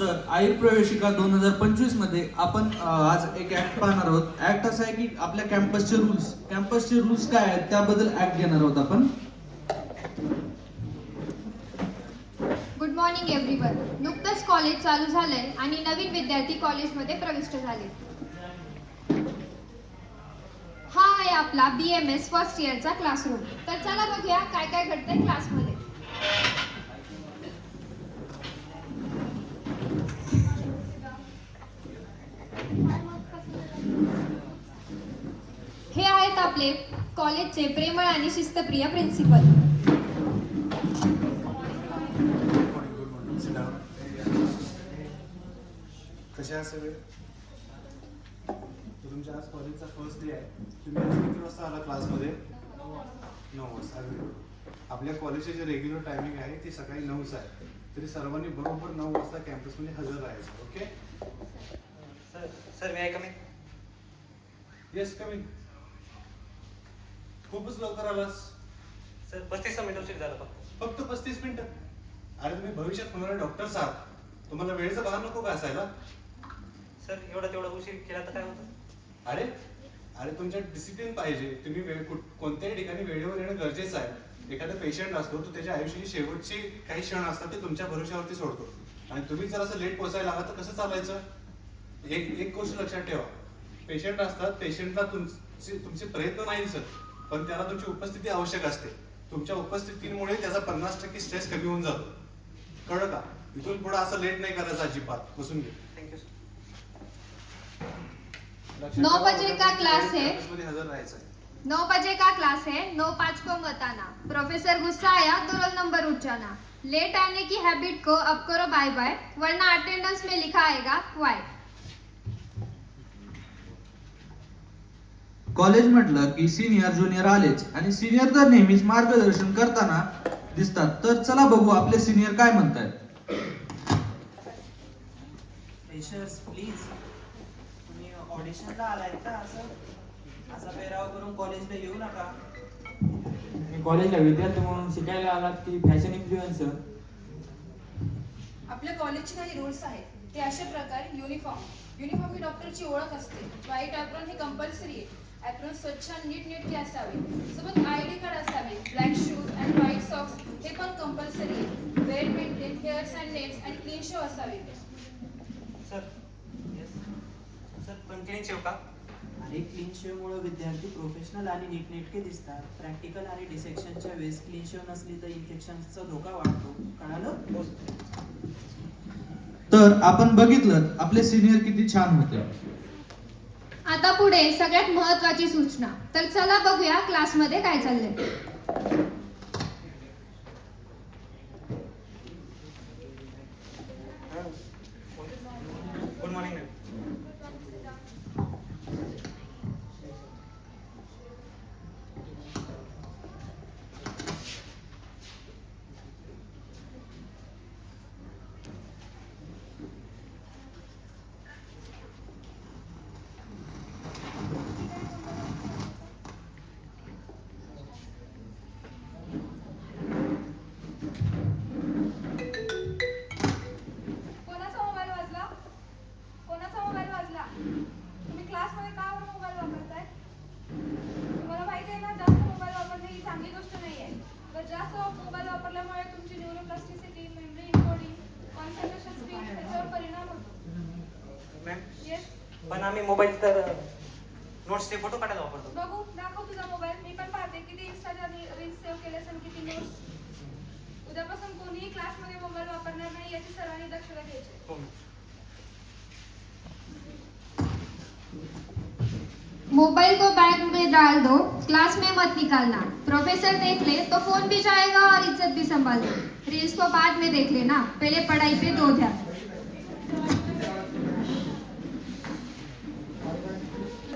तर आयुर प्रवेशिका 2025 मध्ये आपण आज एक ऍक्ट पाहणार आहोत. ऍक्ट असा आहे की आपल्या कॅम्पसचे रूल्स काय आहेत त्याबद्दल ऍक्ट घेणार आहोत आपण. Good morning everyone. नुकतंच कॉलेज चालू झालंय आणि नवीन विद्यार्थी कॉलेजमध्ये प्रविष्ट झाले. हा आहे आपला BMS फर्स्ट इयरचा क्लासरूम. तर चला बघूया काय काय घडतंय क्लासमध्ये. हे आहेत आपले कॉलेजचे प्रेमळ आणि शिस्तप्रिय प्रिन्सिपल. कशा आहात सगळे? तुमच्या आज कॉलेजचा फर्स्ट डे आहे. तुम्ही आज किती वाजता आला क्लासमध्ये? 9 वाजता. अगदी आपल्या कॉलेजचे जे रेग्युलर टायमिंग आहे ते सकाळी 9च आहे. तरी सर्वांनी बरोबर 9 वाजता कॅम्पसमध्ये हजर राहायचं. ओके सर, मी आहे कमी. येस कमी. खूपच लवकर आलास. सर 35 मिनिटं उशीर झाला फक्त 35 मिनिटं? अरे तुम्ही भविष्यात होणारे डॉक्टर्स आहात. तुम्हाला वेळेचं भान नको का असायला? सर तेवढा उशीर केला तर काय होतं? अरे अरे तुमच्यात डिसिप्लिन पाहिजे. तुम्ही कोणत्याही ठिकाणी वेळेवर येणं गरजेचं आहे. एखादा पेशंट असतो तो त्याच्या आयुष्याची शेवटची काही क्षण असतात ते तुमच्या भरोश्यावरती सोडतो आणि तुम्ही जर असं लेट पोहोचायला आला तर कसं चालायचं? एक गोष्ट लक्षात ठेवा, पेशंट असतात, पेशंटला तुमचे प्रयत्न नाही दिसत पण त्याला तुमची उपस्थिती आवश्यक असते. तुमच्या उपस्थितीमुळे त्याचा 50% स्ट्रेस कमी होऊन जातो. कळलं का? इथून पुढे असं लेट नाही करायचं अजिबात. बसून घे. Thank you sir. 9 बजे का क्लास है? हजर राहायचं आहे. 9 बजे का क्लास है, 9:05 को मत आना. प्रोफेसर गुस्सा आया तो रोल नंबर उठ जाना. लेट आने की हैबिट को अब करो बाय बाय, वरना अटेंडेंस में लिखा आएगा वाय. कॉलेज म्हटलं की सिनियर ज्युनियर आलेच आणि सिनियर तर नेहमीच मार्गदर्शन करताना दिसतात. तर चला बघू आपले सिनियर काय म्हणतात. फ्रेशर्स प्लीज, तुम्ही ऑडिशनला आलाय का? असा पेराव करून कॉलेजला येऊ नका. मी कॉलेजला विद्यार्थी म्हणून शिकायला आलात की फॅशन इन्फ्लुएन्सर? आपल्या कॉलेजचे काही रूल्स आहेत. ते अशा प्रकारे युनिफॉर्म ही डॉक्टरची ओळख असते. व्हाईट ॲप्रॉन हे कंपल्सरी आहे. ॲप्रॉन स्वच्छ आणि नीटनेटके असावे. सोबत ID कार्ड असावे. Black shoes and white socks हे पण कंपल्सरी आहे. वेल मेंटेन हेअर्स अँड नेल्स आणि क्लीन शो असावे. सर सर पण क्लीन शेव का? आणि क्लीन शेवमुळे विद्यार्थी प्रोफेशनल आणि नीटनेटके दिसतात. प्रॅक्टिकल आणि डिसेक्शनच्या वेळेस क्लीन शेव नसली तर इन्फेक्शनचा धोका वाढतो. कळालं? तर आपण बघितलं आपले सिनियर किती छान होते. आता पुढे सगळ्यात महत्त्वाची सूचना. तर चला बघूया क्लासमध्ये काय चाललंय. Good morning. कोणाचा मोबाईल वाजला? तुम्ही क्लासमध्ये का मोबाईल वापरताय? तुम्हाला माहिती आहे ना, जास्त मोबाईल वापरणे ही चांगली गोष्ट नाही आहे. तर जास्त मोबाईल वापरल्यामुळे तुमची neuroplasticity, memory encoding, concentration speed याच्यावर परिणाम होतो. मॅम, येस, पण आम्ही मोबाईल तर नोट्सचे फोटो काढायला वापरतो. बघू, दाखव तुझा मोबाईल. मी पण पाहते किती इन्स्टाच्या रील्स सेव्ह केलेस आणि किती नोट्स. उद्यापासून कोणीही क्लासमध्ये मोबाईल वापरणार नाही याची सर्वांनी दक्षता घ्यायची. हो. मोबाइल को बैग में डाल दो, क्लास में मत निकालना. प्रोफेसर देख ले तो फोन भी जाएगा और इज्जत भी संभालना. रील्स को बाद में देख लेना, पहले पढ़ाई पे दो ध्यान.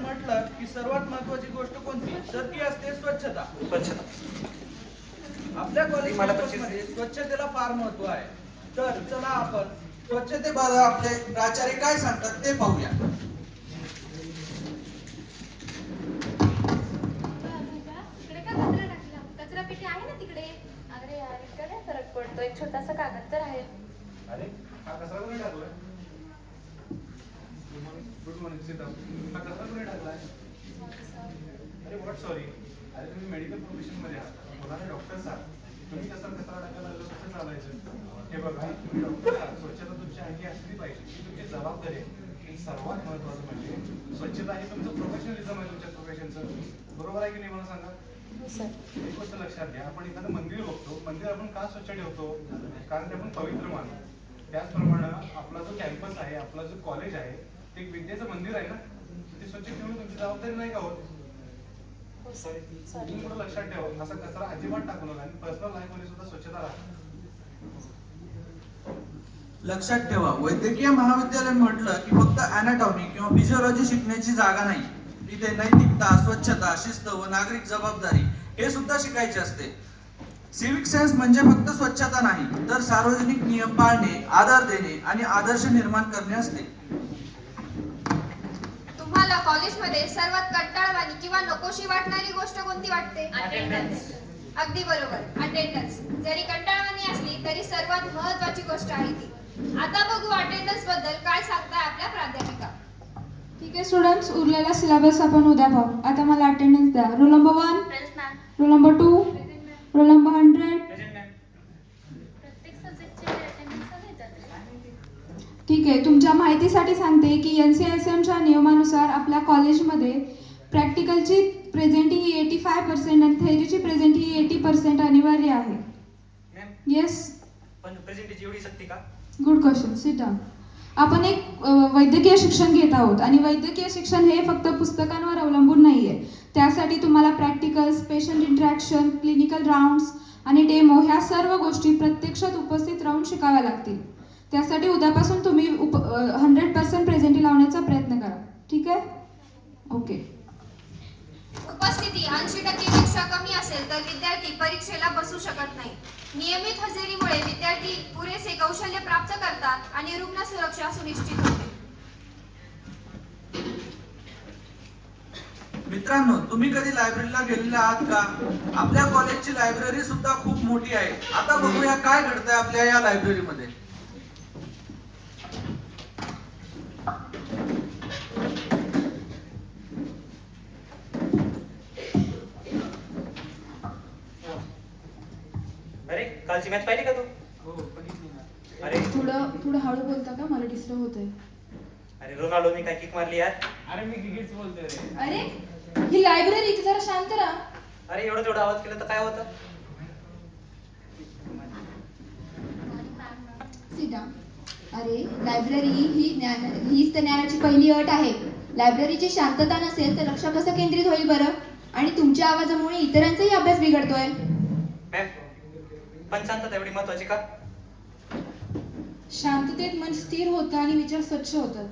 म्हटलं की सर्वात महत्वाची गोष्ट कोणती, तर ती असते स्वच्छता. आपल्या कॉलेजमध्ये स्वच्छतेला फार महत्व आहे. तर चला आपण स्वच्छतेबाबत आपले प्राचार्य काय सांगतात ते पाहूया. कचरा पेटी आहे ना तिकडे. अरे यार, इतका काय फरक पडतो, एक छोटासा कागद तर आहे. अरे हा कचरा कोणी टाकलाय? Good morning Sita. हा कचरा कोणी टाकलाय? अरे व्हॉट सॉरी. अरे तुम्ही मेडिकल प्रोफेशन मध्ये आहात, होणारे डॉक्टर्स आहात, तुम्ही कचरा टाकायला लागलो कसं चालायचं? हे बघा, तुम्ही डॉक्टर आहात, स्वच्छता तुमची अंगी असली पाहिजे, ही तुमची जबाबदारी आहे. आणि सर्वात महत्वाचं म्हणजे स्वच्छता हे तुमचं प्रोफेशनलिझम आहे, तुमच्या प्रोफेशनचं. बरोबर आहे की नाही मला सांगा? एक गोष्ट लक्षात घ्या, आपण एखादं मंदिर बघतो, मंदिर आपण का स्वच्छ ठेवतो? कारण ते आपण पवित्र मानतो. त्याचप्रमाणे आपला जो कॅम्पस आहे, आपला जो कॉलेज आहे, ते एक विद्येचं मंदिर आहे ना, ते स्वच्छ ठेवणं तुमची जबाबदारी नाही का होत? तुम्ही थोडं लक्षात ठेवा, असा कचरा अजिबात टाकू नका आणि पर्सनल लाईफ मध्ये सुद्धा स्वच्छता राहा. लक्षात ठेवा, वैद्यकीय महाविद्यालय म्हटलं की फक्त अॅनाटॉमी किंवा फिजिओलॉजी शिकण्याची जागा नाही. इथे नैतिकता, स्वच्छता, शिस्त व नागरिक जबाबदारी हे सुद्धा शिकायचे असते. सिविक सेन्स म्हणजे फक्त स्वच्छता नाही, तर सार्वजनिक नियम पाळणे, आदर देणे आणि आदर्श निर्माण करणे असते. तुम्हाला कॉलेजमध्ये सर्वात कंटाळवाणी किंवा नकोशी वाटणारी गोष्ट कोणती वाटते? अटेंडन्स. अगदी बरोबर, अटेंडन्स. जरी कंटाळवाणी असली तरी सर्वात महत्त्वाची गोष्ट आहे ती. आता बघू अटेंडन्स बद्दल काय सांगताय आपल्या प्राध्यापिका. ठीक आहे स्टुडंट्स, उरलेला सिलेबस आपण उद्या पाहू. आता मला अटेंडन्स द्या. Roll number 1, roll number 2, roll number 100. ठीक आहे, तुमच्या माहितीसाठी सांगते की NCSMच्या नियमानुसार आपल्या कॉलेजमध्ये प्रॅक्टिकलची प्रेझेंटी ही 85% आणि थेअरीची प्रेझेंटी ही 80% अनिवार्य आहे. मॅम, येस, पण प्रेझेंटेची एवढी सक्ती का? Good question. Sit down. आपण एक वैद्यकीय शिक्षण घेत आहोत आणि वैद्यकीय शिक्षण हे फक्त पुस्तकांवर अवलंबून नाही आहे. त्यासाठी तुम्हाला practicals, patient interaction, clinical rounds आणि डेमो ह्या सर्व गोष्टी प्रत्यक्षात उपस्थित राहून शिकाव्या लागतील. त्यासाठी उद्यापासून तुम्ही 100% प्रेझेंटी लावण्याचा प्रयत्न करा. ठीक आहे? ओके. उपस्थिती 80% पेक्षा कमी असेल तर विद्यार्थी परीक्षेला बसू शकत नाही. नियमित हजेरीमुळे विद्यार्थी पुरेसे कौशल्य प्राप्त करतात आणि रुग्ण सुरक्षा सुनिश्चित होते. मित्रांनो, तुम्ही कधी लायब्ररीला गेलेले आहात का? आपल्या कॉलेजची लायब्ररी सुद्धा खूप मोठी आहे. आता बघूया काय घडतंय आपल्या या लायब्ररीमध्ये. अरे कालची मॅच पाहिली का तू? हो, बघितली ना. अरे थोडं हळू बोलता का? मला डिस्टर्ब होतंय. अरे रोनाल्डोने काय किक मारली यार. अरे मी क्रिकेटच बोलतोय रे. अरे ही लायब्ररी जरा शांत राहा. अरे एवढं तेवढं आवाज केला तर काय होतं? सीता, अरे लायब्ररी हीच तर ज्ञानाची पहिली अट आहे. लायब्ररीची शांतता नसेल तर लक्ष कसं केंद्रित होईल बरं? आणि तुमच्या आवाजामुळे इतरांचाही अभ्यास बिघडतोय. मॅम, पण शांतता एवढी महत्वाची का? शांततेत मन स्थिर होतं आणि विचार स्वच्छ होतात.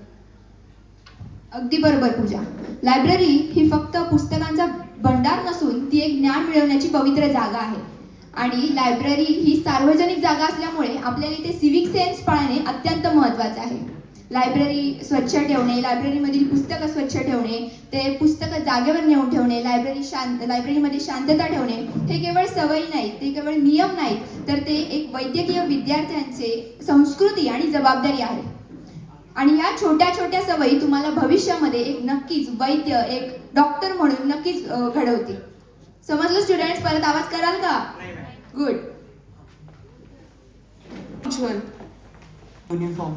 अगदी बरोबर पूजा. लायब्ररी ही फक्त पुस्तकांचा भंडार नसून ती एक ज्ञान मिळवण्याची पवित्र जागा आहे. आणि लायब्ररी ही सार्वजनिक जागा असल्यामुळे आपल्याला इथे सिविक सेन्स पाळणे अत्यंत महत्त्वाचे आहे. लायब्ररी स्वच्छ ठेवणे, लायब्ररीमधील पुस्तकं स्वच्छ ठेवणे, ते पुस्तकं जागेवर नेऊन ठेवणे, लायब्ररीमध्ये शांतता ठेवणे हे केवळ सवयी नाहीत, ते केवळ नियम नाहीत, तर ते एक वैद्यकीय विद्यार्थ्यांचे संस्कृती आणि जबाबदारी आहे. आणि या छोट्या छोट्या सवयी तुम्हाला भविष्यामध्ये एक नक्कीच वैद्य, एक डॉक्टर म्हणून नक्कीच घडवतील. समजलं स्टुडंट्स? परत आवाज कराल का? नाही मॅम. गुड. युनिफॉर्म